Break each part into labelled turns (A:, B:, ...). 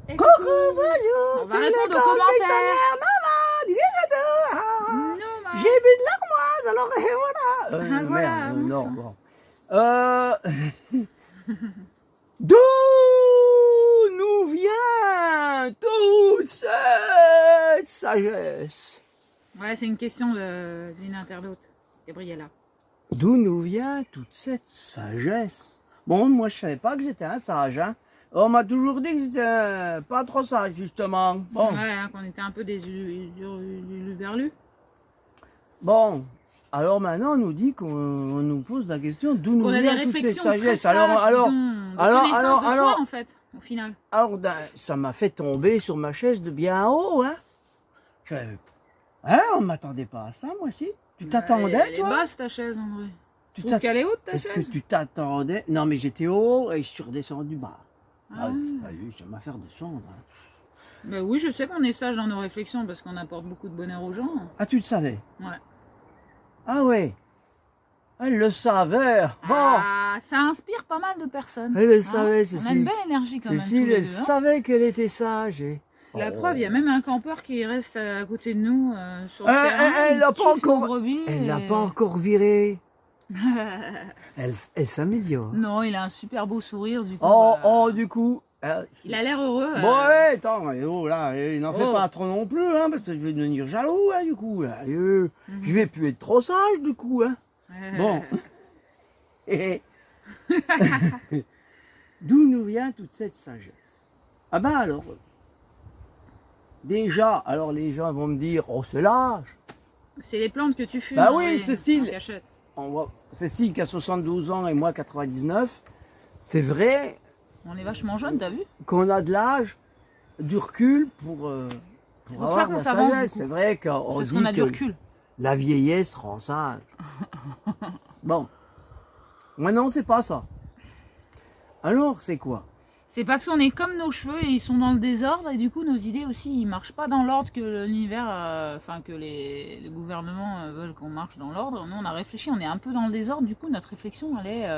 A: Et
B: Coucou,
A: coucou.
B: bonjour.
A: On va répondre aux commentaires. Non,
B: J'ai bu de l'armoise, alors et voilà.
A: Voilà,
B: Merde,
A: bon
B: non,
A: sang.
B: bon. D'où nous vient toute cette sagesse?
A: Ouais, c'est une question d'une internaute, Gabriella.
B: D'où nous vient toute cette sagesse? Bon, moi je savais pas que j'étais un sage, hein. On m'a toujours dit que j'étais pas trop sage, justement. Bon,
A: Ouais, hein, qu'on était un peu des uluberlus.
B: bon. Alors maintenant, on nous dit qu'on nous pose la question d'où nous
A: Qu'on a des
B: vient toutes ces
A: réflexions très
B: sagesses.
A: sages,
B: Alors,
A: de connaissance de soi, en fait, au final.
B: alors, ça m'a fait tomber sur ma chaise de bien haut, hein. Hein, on m'attendait pas à ça, moi aussi. Tu t'attendais,
A: Elle est
B: toi?
A: basse, ta chaise, en vrai.
B: Tu
A: Tu trouves qu'elle est haute, ta
B: Est-ce que
A: chaise?
B: tu t'attendais? Non, mais j'étais haut et je suis redescendu bas.
A: Ah.
B: Oui, ça m'a fait redescendre, hein.
A: Bah oui, je sais qu'on est sage dans nos réflexions parce qu'on apporte beaucoup de bonheur aux gens.
B: Ah, tu le savais?
A: Ouais.
B: Ah ouais. Elle le savait. Bon.
A: Ah, ça inspire pas mal de personnes.
B: Elle le
A: hein.
B: savait,
A: On a
B: Cécile.
A: une belle énergie quand même.
B: Cécile,
A: tous les
B: elle
A: deux, hein.
B: savait qu'elle était sage.
A: La
B: Oh.
A: preuve, il y a même un campeur qui reste à côté de nous sur le terrain.
B: Elle l'a
A: il
B: pas
A: kiffe nos
B: encore.
A: brebis
B: Elle l'a
A: et-
B: pas encore viré. Elle s'améliore.
A: Non, il a un super beau sourire du coup.
B: Oh, du coup.
A: Il a l'air heureux.
B: Bon, ouais, attends, oh, là, n'en fais
A: Oh.
B: pas trop non plus, hein, parce que je vais devenir jaloux, hein, du coup. Là, je vais plus être trop sage, du coup, hein. Bon. Et d'où nous vient toute cette sagesse? Ah ben alors, déjà, alors les gens vont me dire, oh c'est l'âge.
A: C'est les plantes que tu fumes.
B: Bah
A: hein,
B: oui,
A: les-
B: Cécile.
A: en cachette.
B: On voit Cécile qui a 72 ans et moi 99. C'est vrai
A: On est vachement jeunes, t'as vu?
B: qu'on a de l'âge, du recul pour
A: C'est pour
B: avoir
A: ça qu'on
B: la
A: s'avance,
B: sagesse.
A: du coup.
B: C'est vrai qu'on
A: Parce
B: dit
A: qu'on a du
B: que
A: recul.
B: la vieillesse rend sage. Bon, maintenant c'est pas ça. Alors c'est quoi?
A: C'est parce qu'on est comme nos cheveux et ils sont dans le désordre et du coup nos idées aussi ils marchent pas dans l'ordre que l'univers, enfin que les gouvernements veulent qu'on marche dans l'ordre. Nous on a réfléchi, on est un peu dans le désordre, du coup notre réflexion elle est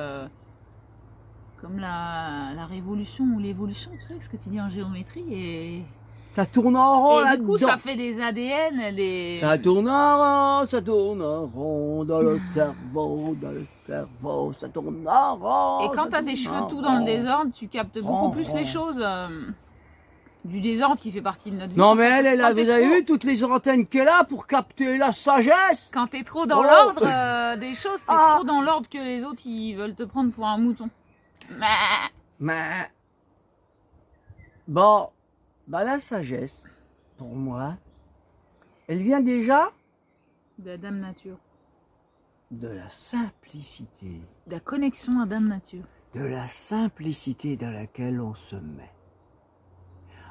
A: comme la révolution ou l'évolution, tu sais ce que tu dis en géométrie et
B: Ça tourne en rond
A: du coup
B: là-dedans.
A: ça fait des ADN, des...
B: Ça tourne en rond dans le cerveau, ça tourne en rond.
A: Et quand
B: ça
A: t'as tes
B: tourne
A: cheveux
B: en
A: tout dans le
B: rond.
A: désordre, tu captes beaucoup plus les choses du désordre qui fait partie de notre vie.
B: Non mais elle,
A: Parce que quand
B: vous
A: t'es
B: avez
A: trop-
B: vu toutes les antennes qu'elle a pour capter la sagesse?
A: Quand t'es trop dans
B: Oh.
A: l'ordre des choses, t'es
B: Ah.
A: trop dans l'ordre que les autres ils veulent te prendre pour un mouton.
B: Mais bon, bah la sagesse, pour moi, elle vient déjà
A: De la Dame Nature.
B: de la simplicité,
A: De la connexion à Dame Nature.
B: de la simplicité dans laquelle on se met.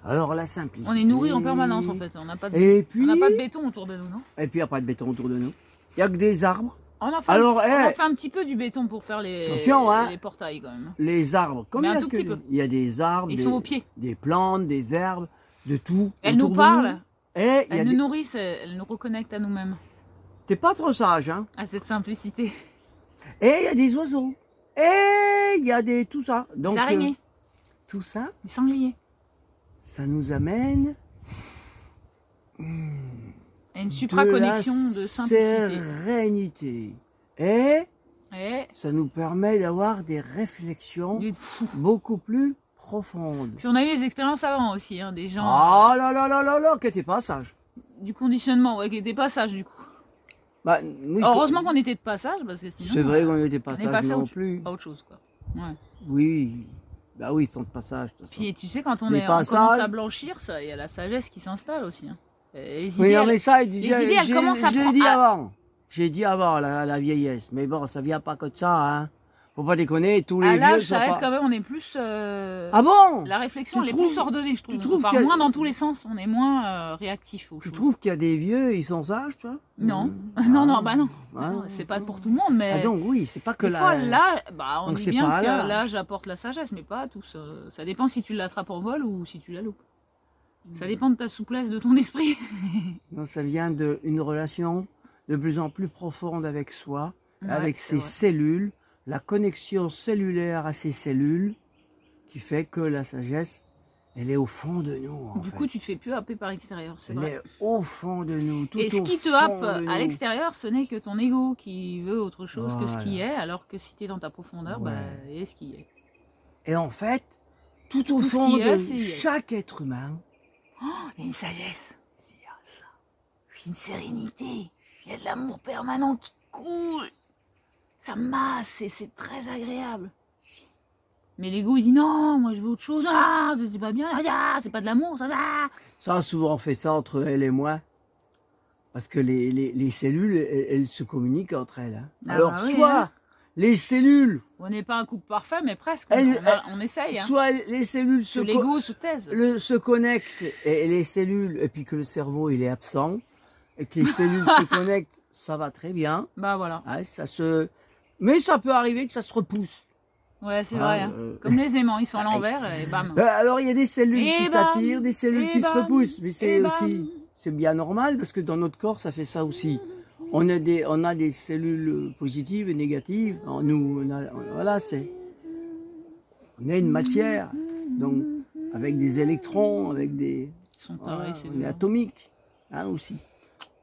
B: Alors la simplicité.
A: On est nourri en permanence en fait. On n'a pas,
B: Et puis,
A: on n'a pas de béton autour de nous, non?
B: et puis il n'y a pas de béton autour de nous. Il n'y a que des arbres.
A: On en fait,
B: Alors,
A: on en
B: eh.
A: fait un petit peu du béton pour faire les,
B: Attention, hein.
A: les portails quand même.
B: Les arbres, comme
A: Mais
B: il y
A: un
B: a
A: tout
B: que
A: petit peu.
B: il y a des arbres,
A: Ils
B: des,
A: sont aux pieds.
B: des plantes, des herbes, de tout.
A: Elles
B: autour
A: nous
B: de
A: parlent.
B: Et il y a
A: Elles nous
B: des...
A: nourrissent, elles nous reconnectent à nous-mêmes.
B: T'es pas trop sage, hein.
A: À cette simplicité.
B: Et il y a des oiseaux. Et il y a des tout ça.
A: Les
B: Donc
A: araignées,
B: tout ça,
A: les sangliers.
B: ça nous amène
A: Et une supraconnexion de simplicité.
B: sérénité. Et
A: Et
B: ça nous permet d'avoir des réflexions
A: du fou.
B: beaucoup plus profondes.
A: Puis on a eu des expériences avant aussi, hein, des gens
B: Ah là là là là là, que t'es pas sage.
A: du conditionnement, ouais, qui n'étaient pas sages du coup.
B: Bah, oui,
A: Heureusement qu'on était de passage parce que sinon.
B: c'est vrai qu'on n'était pas
A: on est
B: sage
A: passé à
B: non
A: autre,
B: plus.
A: à autre chose quoi. Ouais.
B: Oui, bah oui, ils sont de passage. de toute façon.
A: Puis tu sais quand on
B: Les
A: est on commence
B: passages.
A: à blanchir, ça, il y a la sagesse qui s'installe aussi. Hein. Et les
B: Oui,
A: idées,
B: non,
A: elles-
B: mais ça,
A: les idées, elles commencent à
B: je l'ai
A: prendre-
B: dit
A: à-
B: avant. J'ai dit avant, la vieillesse. Mais bon, ça vient pas que de ça, hein. Faut pas déconner, tous les
A: à
B: vieux
A: l'âge,
B: sont
A: ça aide
B: pas...
A: quand même, on est plus.
B: Ah bon?
A: La réflexion,
B: Tu
A: elle est
B: trouves-
A: plus ordonnée, je trouve.
B: tu trouves
A: On part
B: qu'il y a-
A: moins dans tous les sens, on est moins réactif aux
B: Tu
A: choses.
B: trouves qu'il y a des vieux, ils sont sages, tu vois?
A: Non,
B: Ah.
A: non, bah non.
B: Ah.
A: Non, c'est pas pour tout le monde, mais.
B: Ah donc oui, c'est pas que
A: Des
B: la...
A: fois, là, bah, on
B: Donc
A: dit
B: c'est
A: bien
B: pas à
A: que
B: l'âge.
A: l'âge apporte la sagesse, mais pas à tous. Ça dépend si tu l'attrapes en vol ou si tu la loupes. Ça dépend de ta souplesse, de ton esprit.
B: Non, ça vient d'une relation de plus en plus profonde avec soi,
A: Ouais,
B: avec
A: c'est
B: ses
A: vrai.
B: cellules, la connexion cellulaire à ces cellules, qui fait que la sagesse, Elle est au fond de nous, en
A: Du
B: fait.
A: coup, tu te fais plus happer par l'extérieur, c'est
B: Elle
A: vrai.
B: est au fond de nous, tout
A: Et ce
B: au
A: qui te
B: fond
A: happe
B: de
A: à
B: nous.
A: l'extérieur, ce n'est que ton ego qui veut autre chose que ce qui
B: Voilà.
A: est, alors que si tu es dans ta profondeur, bah,
B: Ouais.
A: il est ce qui est.
B: Et en fait, tout au
A: Tout ce
B: fond
A: qui est,
B: de
A: c'est y est.
B: chaque être humain,
A: Il y a une sagesse,
B: il y a ça.
A: une sérénité, il y a de l'amour permanent qui coule. Ça masse et c'est très agréable. Mais l'ego, il dit non, moi je veux autre chose. Ah, c'est pas bien, ah, c'est pas de l'amour, ça va.
B: Ça a souvent fait ça entre elle et moi. Parce que les cellules, elles se communiquent entre elles. Hein.
A: Ah
B: Alors,
A: bah oui,
B: soit
A: hein.
B: les cellules,
A: On n'est pas un couple parfait, mais presque. On essaye. Hein.
B: soit les cellules
A: Que l'ego se taise.
B: se connectent et les cellules, et puis que le cerveau il est absent, et que les cellules se connectent, ça va très bien.
A: Bah voilà.
B: Ouais, mais ça peut arriver que ça se repousse.
A: Ouais, c'est
B: Ah,
A: vrai. Hein. Comme les aimants, ils sont à l'envers et bam.
B: Alors il y a des cellules
A: Et
B: qui
A: bam,
B: s'attirent, des cellules
A: et
B: qui se
A: bam,
B: repoussent, mais c'est
A: et bam.
B: aussi c'est bien normal parce que dans notre corps ça fait ça aussi. On a des cellules positives et négatives. Alors, nous, voilà, on a une matière, donc avec des électrons, avec des,
A: Ils sont tarés, c'est
B: on
A: dur.
B: est atomique, hein, aussi.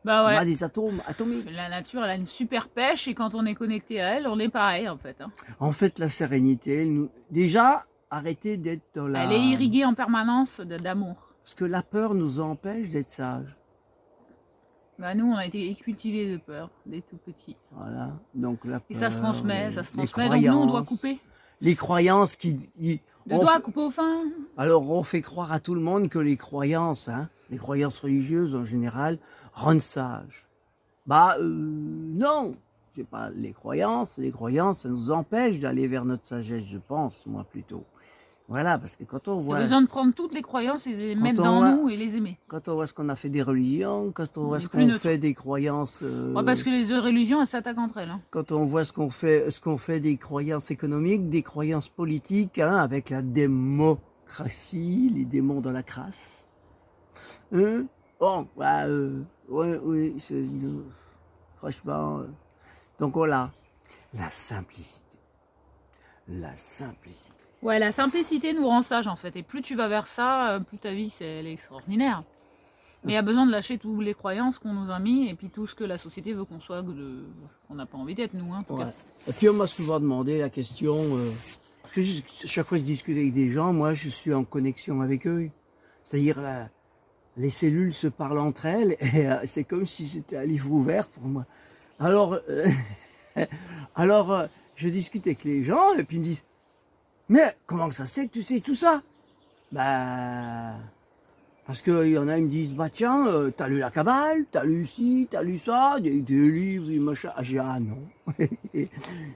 A: Bah
B: On a
A: ouais.
B: des atomes atomiques.
A: La nature, elle a une super pêche et quand on est connecté à elle, on est pareil en fait. Hein.
B: En fait, la sérénité, déjà, arrêtez d'être dans
A: Elle est irriguée en permanence d'amour.
B: Parce que la peur nous empêche d'être sages.
A: Bah nous, on a été cultivés de peur, dès tout petits.
B: Voilà. Donc la peur,
A: Et ça se transmet,
B: les
A: Donc nous, on doit couper.
B: Les croyances
A: De doigts, couper au fin.
B: Alors on fait croire à tout le monde que les croyances, hein, les croyances religieuses en général, rendent sages. Bah non, c'est pas les croyances, ça nous empêche d'aller vers notre sagesse, je pense, moi plutôt. Voilà, parce que quand on
A: On a
B: voit,
A: besoin de prendre toutes les croyances et les mettre
B: on
A: dans
B: voit-
A: nous et les aimer.
B: quand on voit ce qu'on a fait des religions, quand on voit
A: est
B: ce
A: plus
B: qu'on
A: neutre.
B: fait des croyances,
A: Ouais, parce que les religions, elles s'attaquent entre elles. Hein.
B: quand on voit ce qu'on fait des croyances économiques, des croyances politiques, hein, avec la démocratie, les démons dans la crasse. Hein? Bon, bah, oui, franchement. Donc voilà, la simplicité. La simplicité.
A: Ouais, la simplicité nous rend sages en fait. Et plus tu vas vers ça, plus ta vie, elle est extraordinaire. Mais il y a besoin de lâcher toutes les croyances qu'on nous a mis et puis tout ce que la société veut qu'on soit, qu'on n'a pas envie d'être nous, hein, en tout
B: Ouais.
A: cas.
B: Et puis on m'a souvent demandé la question, parce que chaque fois que je discute avec des gens, moi je suis en connexion avec eux. C'est-à-dire les cellules se parlent entre elles et c'est comme si c'était un livre ouvert pour moi. Alors, je discute avec les gens et puis ils me disent, mais comment que ça se fait que tu sais tout ça? Bah, parce qu'il y en a, ils me disent, bah tiens, t'as lu la Kabbale, t'as lu ci, t'as lu ça, des livres, des machins. Ah, j'ai dit, ah non.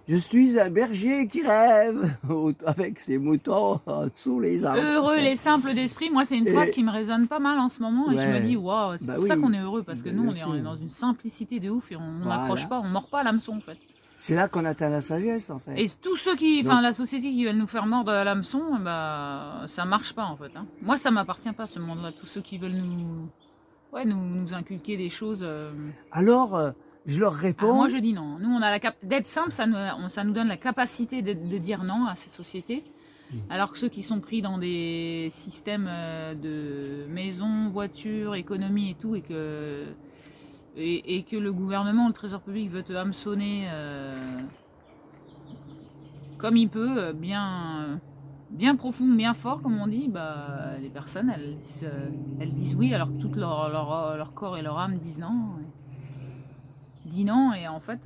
B: Je suis un berger qui rêve, avec ses moutons sous les arbres.
A: Heureux les simples d'esprit, moi c'est une phrase qui me résonne pas mal en ce moment et je me
B: Ouais.
A: dis waouh, c'est
B: Bah
A: pour ça
B: oui.
A: qu'on est heureux parce que
B: Bah,
A: nous on
B: bien
A: est
B: sûr.
A: dans une simplicité de ouf et on
B: Voilà.
A: n'accroche pas, on mord pas à l'hameçon en fait.
B: C'est là qu'on atteint la sagesse, en fait.
A: Et tous ceux qui,
B: Donc-
A: enfin la société qui veulent nous faire mordre à l'hameçon, bah ça marche pas en fait. Hein. Moi ça m'appartient pas ce monde-là, tous ceux qui veulent nous inculquer des choses.
B: Alors, je leur
A: Ah,
B: réponds,
A: moi je dis non. Nous on a d'être simple, ça nous donne la capacité de dire non à cette société. Alors que ceux qui sont pris dans des systèmes de maisons, voitures, économie et tout, et que le gouvernement, le trésor public veut te hameçonner comme il peut, bien profond, bien fort, comme on dit, bah, les personnes, elles disent oui, alors que tout leur corps et leur âme disent non. Dit non, et en fait,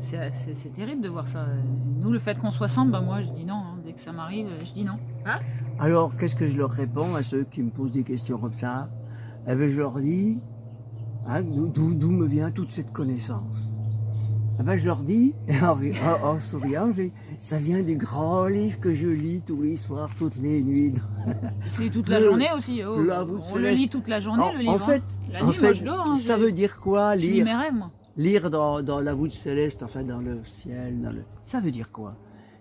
A: c'est terrible de voir ça. Nous, le fait qu'on soit ensemble, bah, moi, je dis non. Hein. Dès que ça m'arrive, je dis non. Hein?
B: alors qu'est-ce que je leur réponds à ceux qui me posent des questions comme ça? Eh bien, je leur dis, hein, d'où me vient toute cette connaissance? Eh ben, je leur dis, en souriant, je dis, ça vient des grands livres que je lis tous les soirs, toutes les nuits.
A: Et toute la
B: Le-
A: journée aussi. Oh,
B: la voûte
A: on le
B: céleste.
A: lit toute la journée, le livre.
B: En fait,
A: hein. La nuit, moi, je dors. Hein,
B: ça veut dire quoi,
A: je lis
B: lire?
A: mes rêves, moi.
B: Lire dans la voûte céleste, enfin dans le ciel, ça veut dire quoi?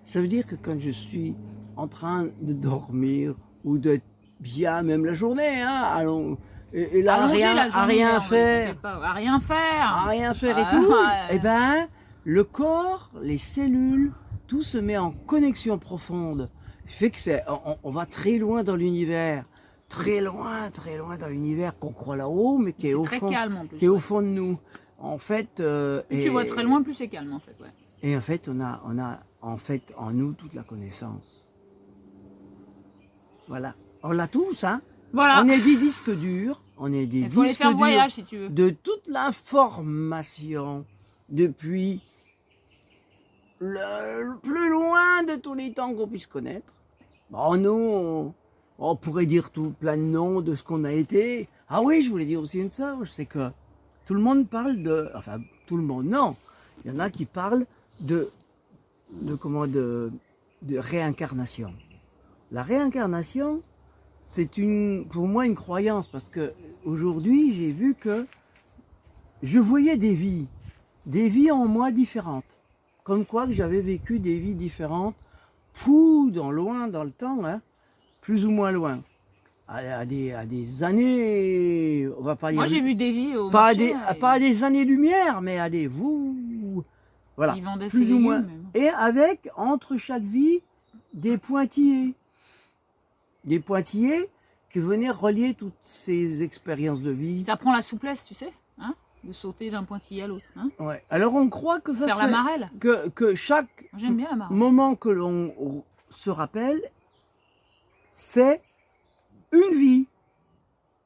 B: Ça veut dire que quand je suis en train de dormir ou d'être bien, même la journée, hein, allons, et là,
A: Allonger la
B: à
A: journée,
B: rien
A: hein,
B: faire,
A: t'inquiète pas. À rien faire.
B: à rien faire et
A: Ah,
B: tout,
A: ouais.
B: eh ben, le corps, les cellules, tout se met en connexion profonde. fait que on va très loin dans l'univers. Très loin dans l'univers qu'on croit là-haut, mais qui est au
A: très
B: fond,
A: calme en plus.
B: qui est au fond de nous. En fait,
A: Plus tu vois très loin, plus c'est calme en fait. Ouais.
B: et en fait, on a en fait en nous toute la connaissance. Voilà, on l'a tous, hein.
A: Voilà.
B: On est des disques durs, on est des
A: Il faut aller
B: disques
A: faire un
B: durs
A: voyage si tu veux.
B: de toute l'information depuis le plus loin de tous les temps qu'on puisse connaître. Bon, nous, on pourrait dire tout plein de noms de ce qu'on a été. Ah oui, je voulais dire aussi une chose, c'est que tout le monde parle de... Enfin, tout le monde, non. Il y en a qui parlent de réincarnation. La réincarnation, c'est pour moi une croyance, parce que aujourd'hui, j'ai vu que je voyais des vies en moi différentes. Comme quoi que j'avais vécu des vies différentes, loin dans le temps, hein, plus ou moins loin. À des années, on va pas dire...
A: Moi j'ai vu des vies au
B: pas
A: marché.
B: pas à des années-lumière, mais à des... Voilà,
A: Ils vendaient
B: plus
A: ses
B: ou moins.
A: légumes,
B: Et avec, entre chaque vie, des pointillés. Des pointillés qui venaient relier toutes ces expériences de vie.
A: Tu apprends la souplesse, tu sais, hein, de sauter d'un pointillé à l'autre. Hein.
B: Ouais. Alors on croit que ça
A: Faire la marelle.
B: que chaque
A: Moi, j'aime bien la marelle.
B: moment que l'on se rappelle, c'est une vie.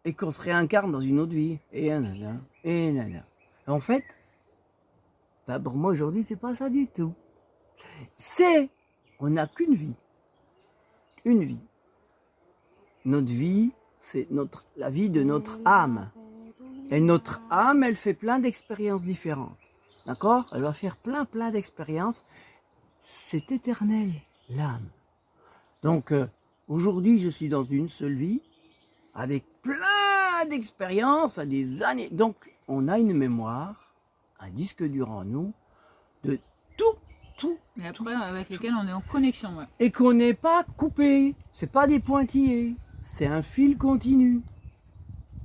B: Et qu'on se réincarne dans une autre vie. Et nanana, et nanana. En fait, bah pour moi aujourd'hui, c'est pas ça du tout. On n'a qu'une vie. Une vie. Notre vie, c'est la vie de notre âme. Et notre âme, elle fait plein d'expériences différentes. D'accord? Elle va faire plein d'expériences. C'est éternel, l'âme. Donc, aujourd'hui, je suis dans une seule vie, avec plein d'expériences, à des années. Donc, on a une mémoire, un disque dur en nous, de tout.
A: Et après, avec lesquels on est en connexion. Ouais.
B: Et qu'on n'est pas coupé. C'est pas des pointillés. C'est un fil continu.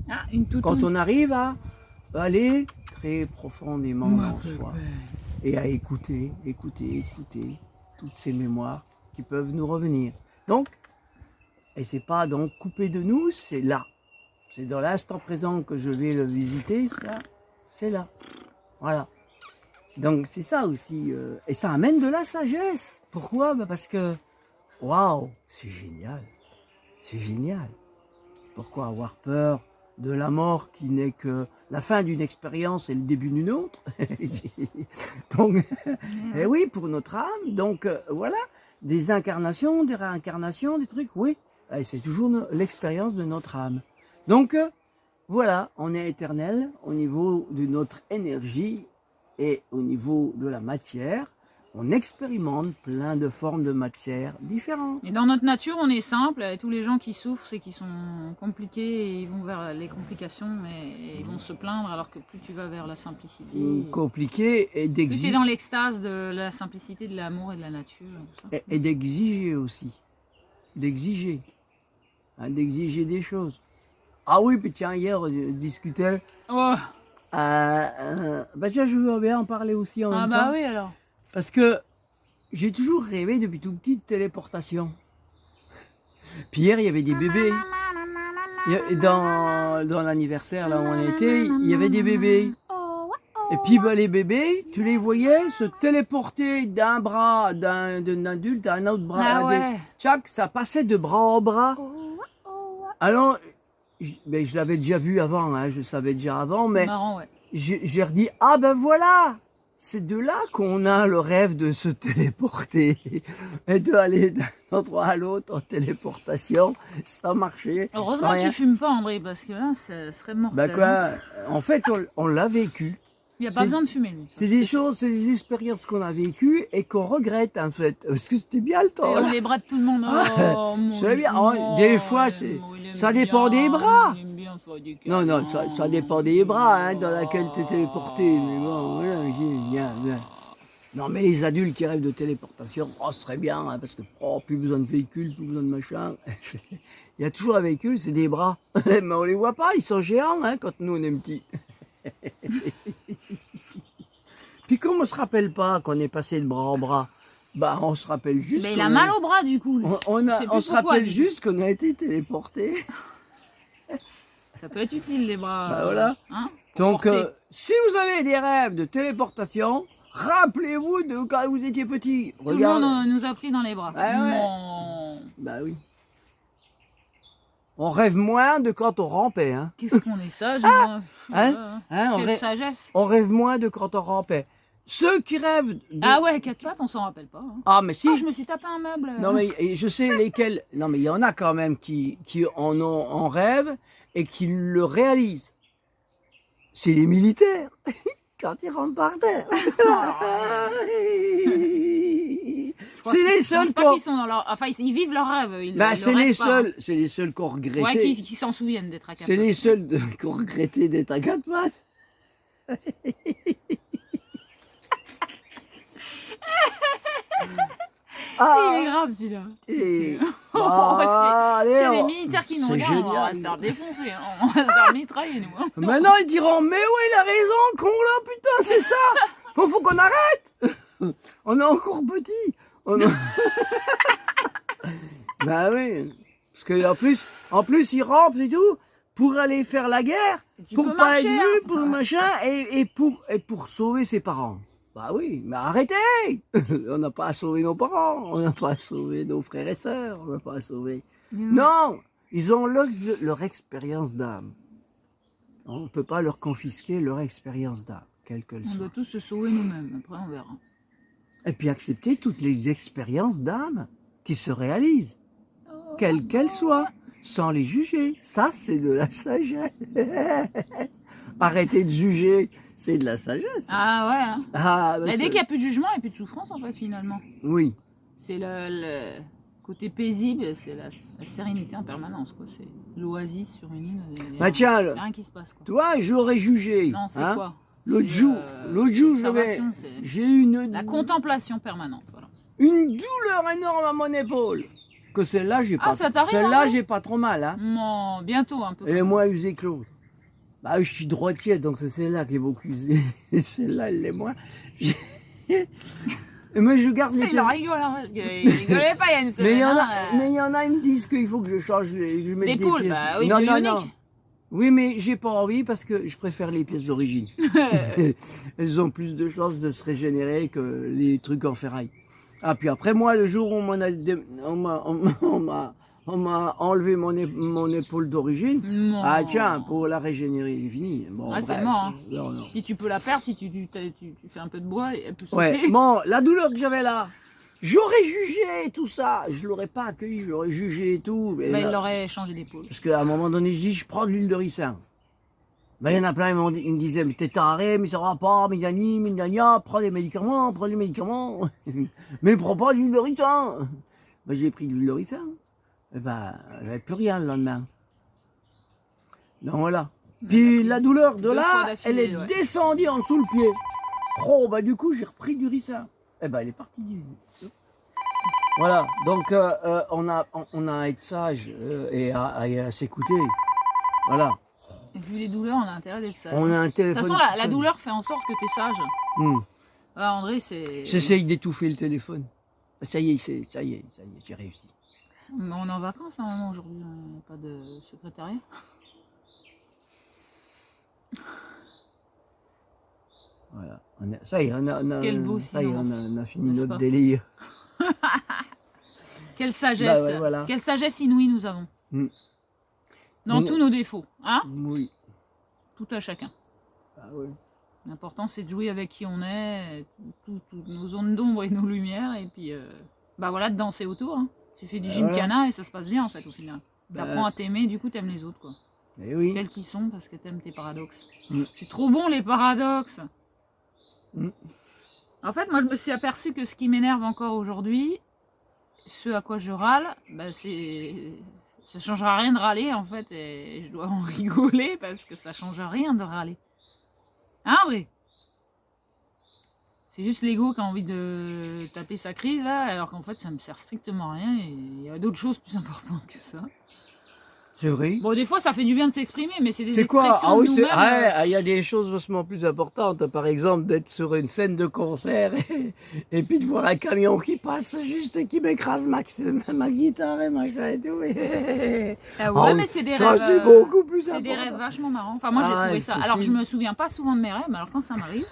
A: Ah, une toute.
B: Quand on arrive à aller très profondément dans soi et à écouter toutes ces mémoires qui peuvent nous revenir. Donc, et c'est pas donc coupé de nous, c'est là. C'est dans l'instant présent que je vais le visiter, ça, c'est là. Voilà. Donc c'est ça aussi. Et ça amène de la sagesse. Pourquoi? Parce que, waouh, c'est génial. C'est génial. Pourquoi avoir peur de la mort qui n'est que la fin d'une expérience et le début d'une autre? Donc, et oui, pour notre âme. Donc voilà, des incarnations, des réincarnations, des trucs, oui. Et c'est toujours l'expérience de notre âme. Donc voilà, on est éternel au niveau de notre énergie et au niveau de la matière. On expérimente plein de formes de matière différentes.
A: Et dans notre nature, on est simple. Et tous les gens qui souffrent, c'est qu'ils sont compliqués et ils vont vers les complications et ils vont se plaindre. Alors que plus tu vas vers la simplicité,
B: Compliqué et
A: plus tu es
B: d'exiger.
A: dans l'extase de la simplicité, de l'amour et de la nature. Tout ça.
B: Et d'exiger aussi. D'exiger. Hein, d'exiger des choses. Ah oui, puis tiens, hier, on discutait.
A: Oh.
B: Bah tiens, je veux bien en parler aussi en même temps.
A: Ah bah oui alors.
B: Parce que j'ai toujours rêvé depuis tout petit de téléportation. Puis hier, il y avait des bébés. Dans l'anniversaire, là où on était, il y avait des bébés. Et puis bah, les bébés, tu les voyais se téléporter d'un bras d'un adulte à un autre bras.
A: Ah ouais.
B: Chaque, ça passait de bras en bras. Alors, je l'avais déjà vu avant, hein, je savais déjà avant, mais
A: Marrant, ouais.
B: j'ai redit, ah ben voilà, c'est de là qu'on a le rêve de se téléporter et d'aller d'un endroit à l'autre en téléportation, sans marcher.
A: Heureusement
B: sans
A: que
B: rien.
A: tu fumes pas, André, parce que là, ça serait mortel.
B: Bah quoi, en fait, on l'a vécu.
A: Il n'y a pas
B: c'est-
A: besoin de fumer, lui.
B: C'est des choses, c'est des expériences qu'on a vécues et qu'on regrette en fait. Parce que c'était bien le
A: Et
B: temps.
A: on
B: là.
A: les bras de tout le monde. Oh,
B: c'est bien. Oh, des fois, ça dépend des bras. Non, ça dépend des bras hein, dans laquelle tu es téléporté. Mais bon, voilà, bien. Non, mais les adultes qui rêvent de téléportation, oh, ce serait bien, hein, parce que plus besoin de véhicule, plus besoin de machin. Il y a toujours un véhicule, c'est des bras. Mais on les voit pas, ils sont géants hein, quand nous on est petits. Puis comme on se rappelle pas qu'on est passé de bras en bras, Bah, on se rappelle juste.
A: Mais il a mal au bras du coup. Lui.
B: On se rappelle juste qu'on a été téléporté.
A: Ça peut être utile les bras.
B: Bah voilà.
A: Hein,
B: donc, si vous avez des rêves de téléportation, rappelez-vous de quand vous étiez petit.
A: Tout le monde nous a pris dans les bras.
B: Ah ouais.
A: Non.
B: Bah oui. On rêve moins de quand on rampait. Hein.
A: Qu'est-ce qu'on est sage. Quelle sagesse.
B: On rêve moins de quand on rampait. Ceux qui rêvent de...
A: Ah ouais, 4 pattes, on s'en rappelle pas. Hein.
B: Ah mais si.
A: Ah, je me suis tapé un meuble.
B: Non mais je sais lesquels. Non mais il y en a quand même qui en ont en rêve et qui le réalisent. C'est les militaires quand ils rentrent par terre. C'est les seuls
A: qui sont dans leur... Enfin, ils vivent leur rêve.
B: Bah, c'est les seuls qui ont regretté.
A: Ouais, qui s'en souviennent d'être à 4 pattes.
B: C'est les seuls qui ont regretté d'être à 4 pattes.
A: Il est grave celui-là. C'est les militaires qui nous regardent, on va se faire défoncer, on va se faire mitrailler nous.
B: Maintenant ils diront, mais oui il a raison, con là, putain, c'est ça. Faut qu'on arrête. On est encore petit. Bah oui, parce que en plus ils rampent et tout pour aller faire la guerre, pour pas être vu, pour machin et pour sauver ses parents. Bah oui, mais arrêtez. On n'a pas à sauver nos parents, on n'a pas à sauver nos frères et sœurs, on n'a pas à sauver... Non, ils ont leur expérience d'âme. On ne peut pas leur confisquer leur expérience d'âme, quelle qu'elle soit.
A: On doit tous se sauver nous-mêmes, après on verra.
B: Et puis accepter toutes les expériences d'âme qui se réalisent, quelles qu'elles soient, sans les juger. Ça, c'est de la sagesse. Arrêtez de juger, c'est de la sagesse.
A: Ah ouais. Hein.
B: Ah, bah
A: dès qu'il n'y a plus de jugement, il n'y a plus de souffrance en fait finalement.
B: Oui.
A: C'est le côté paisible, c'est la sérénité en permanence, quoi. C'est l'oasis sur une île.
B: Bah tiens,
A: rien qui se passe, quoi.
B: Toi, j'aurais jugé.
A: Non, c'est quoi?
B: L'autre jour, j'ai eu
A: la contemplation permanente, voilà.
B: Une douleur énorme à mon épaule. Que celle-là, j'ai pas. Celle-là, j'ai pas trop mal, hein.
A: Non, bientôt un peu.
B: Elle est moins usée que l'autre. Bah, je suis droitier, donc c'est celle-là qui est beaucoup usée. Et celle-là, elle l'est moins. Mais je garde les pièces.
A: Il rigole, hein, parce qu'il rigolait pas il y a une semaine.
B: Mais il y en a, ils me disent qu'il faut que je change je mette des pièces.
A: Bah oui, non.
B: Oui, mais j'ai pas envie parce que je préfère les pièces d'origine. Elles ont plus de chances de se régénérer que les trucs en ferraille. Ah, puis après, moi, le jour où on m'a enlevé mon épaule d'origine. Ah, tiens, pour la régénérer, il est fini. Bon,
A: ah, c'est mort. Hein. Non. Si tu peux la perdre, si tu fais un peu de bois, elle peut sauter.
B: Ouais, bon, la douleur que j'avais là, j'aurais jugé tout ça. Je l'aurais pas accueilli, j'aurais jugé et tout.
A: Mais il aurait changé d'épaule.
B: Parce qu'à un moment donné, je dis, je prends de l'huile de ricin. Ben, il y en a plein, ils me disaient, mais t'es taré, mais ça va pas, mais gna, prends des médicaments. Mais prends pas de l'huile de ricin. Ben, j'ai pris de l'huile de ricin. Et ben, j'avais plus rien le lendemain. Donc voilà. Puis la douleur de là, elle est descendue en dessous le pied. Oh, bah du coup, j'ai repris du ricin. Et ben, elle est partie du... Voilà, donc on a à être sage et à s'écouter. Voilà.
A: Et vu les douleurs, on a intérêt d'être sage.
B: On a un téléphone.
A: De toute façon, la douleur fait en sorte que tu es sage. Ah, André, c'est...
B: J'essaye d'étouffer le téléphone. Ça y est, j'ai réussi.
A: Mais on est en vacances normalement aujourd'hui, pas de secrétariat.
B: Voilà, ça y est, on a fini notre délire.
A: Quelle sagesse,
B: bah ouais, voilà.
A: Quelle sagesse inouïe nous avons. Dans tous nos défauts, hein?
B: Oui.
A: Tout à chacun.
B: Ah oui.
A: L'important c'est de jouer avec qui on est, toutes nos zones d'ombre et nos lumières, et puis bah voilà, de danser autour. Hein. Tu fais du gymkhana et ça se passe bien en fait au final. T'apprends à t'aimer, du coup t'aimes les autres, quoi.
B: Et oui.
A: Tels qu'ils sont, parce que t'aimes tes paradoxes. C'est trop bon les paradoxes. En fait, moi je me suis aperçu que ce qui m'énerve encore aujourd'hui, ce à quoi je râle, bah, ça changera rien de râler en fait, et je dois en rigoler parce que ça change rien de râler. Hein, André? C'est juste l'ego qui a envie de taper sa crise là, alors qu'en fait ça me sert strictement à rien et il y a d'autres choses plus importantes que ça.
B: C'est vrai.
A: Bon, des fois, ça fait du bien de s'exprimer, mais c'est des
B: C'est quoi?
A: expressions
B: Ah
A: de
B: oui,
A: nous-mêmes.
B: il y a des choses vachement plus importantes. Par exemple, d'être sur une scène de concert et puis de voir un camion qui passe juste et qui m'écrase ma guitare et machin et tout.
A: Ah ouais,
B: Ah oui,
A: mais c'est des
B: ça,
A: rêves.
B: c'est beaucoup plus
A: C'est des
B: important.
A: rêves vachement marrants. Enfin, moi, j'ai
B: Ah,
A: trouvé
B: ouais,
A: ça.
B: c'est-
A: Alors,
B: c'est-
A: je me souviens pas souvent de mes rêves, mais alors quand ça m'arrive,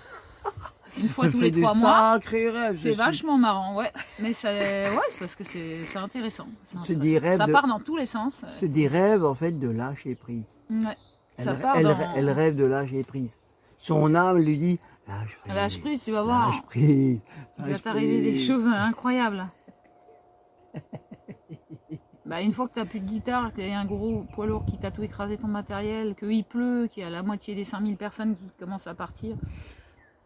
A: une fois
B: Elle
A: tous
B: fait
A: les
B: des
A: 3 mois,
B: sacrés rêves.
A: c'est vachement marrant, ouais. Mais ouais, c'est parce que c'est intéressant.
B: C'est des rêves
A: Ça
B: de-
A: part dans tous les sens.
B: C'est des rêves, en fait, de lâcher prise.
A: Ouais. Ça
B: Elle,
A: part
B: elle-
A: dans.
B: elle rêve de lâcher prise. Son âme lui dit, lâche prise.
A: Lâche prise, tu vas voir.
B: Lâche prise.
A: Il va
B: lâche
A: t'arriver des
B: prise.
A: choses incroyables. Bah, une fois que t'as plus de guitare, qu'il y a un gros poids lourd qui t'a tout écrasé ton matériel, qu'il pleut, qu'il y a la moitié des 5000 personnes qui commencent à partir,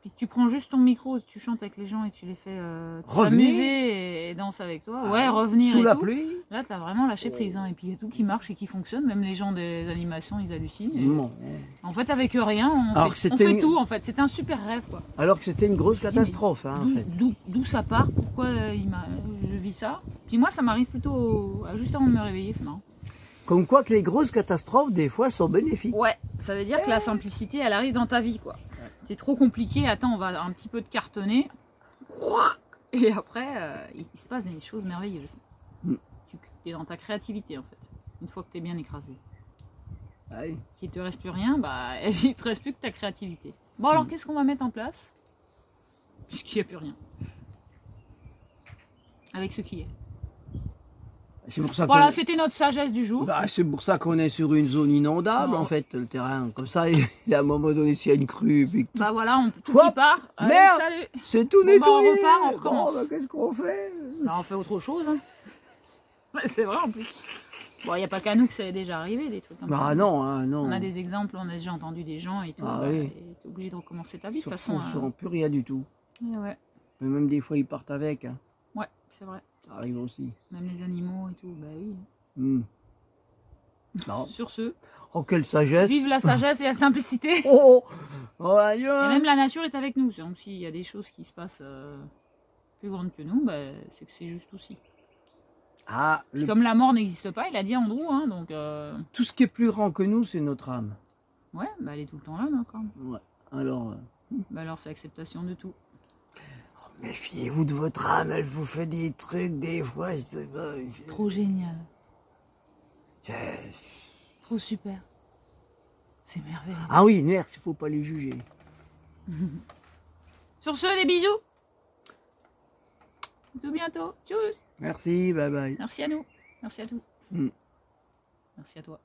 A: puis que tu prends juste ton micro et que tu chantes avec les gens et que tu les fais
B: Revenir.
A: s'amuser et danser avec toi,
B: Ah,
A: ouais, revenir
B: Sous
A: et
B: la
A: tout.
B: pluie.
A: Là, t'as vraiment lâché prise, hein. Et puis il y a tout qui marche et qui fonctionne, même les gens des animations, ils hallucinent. Et
B: Non.
A: en fait, avec rien,
B: Alors que
A: on
B: c'était
A: fait
B: une-
A: tout, en fait. C'est un super rêve, quoi.
B: Alors que c'était une grosse catastrophe, hein, en fait.
A: D'où ça part, pourquoi je vis ça. Puis moi, ça m'arrive plutôt juste avant de me réveiller, c'est marrant.
B: Comme quoi que les grosses catastrophes, des fois, sont bénéfiques.
A: Ouais, ça veut dire que la simplicité, elle arrive dans ta vie, quoi. C'est trop compliqué, attends, on va un petit peu te cartonner. Et après, il se passe des choses merveilleuses.
B: Mm.
A: Tu es dans ta créativité, en fait. Une fois que tu es bien écrasé.
B: Ouais.
A: S'il te reste plus rien, bah, il te reste plus que ta créativité. Bon, alors, qu'est-ce qu'on va mettre en place? Puisqu'il n'y a plus rien. Avec ce qui est.
B: C'est pour ça
A: Voilà,
B: qu'on-
A: c'était notre sagesse du jour.
B: Bah, c'est pour ça qu'on est sur une zone inondable,
A: Non.
B: en fait, le terrain. Comme ça, il y a un moment donné, s'il y a une crue, puis que
A: Bah voilà, tout
B: Quoi
A: qui part. Allez,
B: Merde.
A: salut.
B: c'est tout
A: Bon, bah, on
B: nettoyé.
A: repart, on recommence.
B: Bon, bah, qu'est-ce qu'on fait?
A: Bah, on fait autre chose. Hein. Ouais, c'est vrai en plus. Bon, il n'y a pas qu'à nous que ça est déjà arrivé, des trucs comme ça.
B: Bah non, hein, non.
A: On a des exemples, on a déjà entendu des gens et tout.
B: Ah
A: bah,
B: oui.
A: et t'es obligé de recommencer ta vie de
B: Sur
A: toute façon.
B: fond, sur plus rien du tout.
A: Ouais,
B: Mais même des fois, ils partent avec. Hein.
A: ouais, c'est vrai.
B: Ça arrive aussi.
A: Même les animaux et tout, bah oui.
B: Hmm. Non.
A: Sur ce,
B: Oh, quelle sagesse.
A: vive la sagesse et la simplicité.
B: Oh, oh, aïe.
A: Et même la nature est avec nous. Donc s'il y a des choses qui se passent plus grandes que nous, bah, c'est que c'est juste aussi.
B: Ah,
A: Puis comme la mort n'existe pas, il a dit Andrew, hein, donc
B: tout ce qui est plus grand que nous, c'est notre âme.
A: ouais, bah elle est tout le temps là, non, quand même.
B: Ouais. Alors,
A: Bah alors c'est acceptation de tout.
B: méfiez-vous de votre âme, elle vous fait des trucs, des fois.
A: Trop génial,
B: C'est-
A: trop super. C'est merveilleux.
B: Ah oui, merde, il faut pas les juger.
A: Sur ce, des bisous. À tout bientôt. Tchuss.
B: Merci, bye bye.
A: Merci à nous. Merci à tout.
B: Mm.
A: Merci à toi.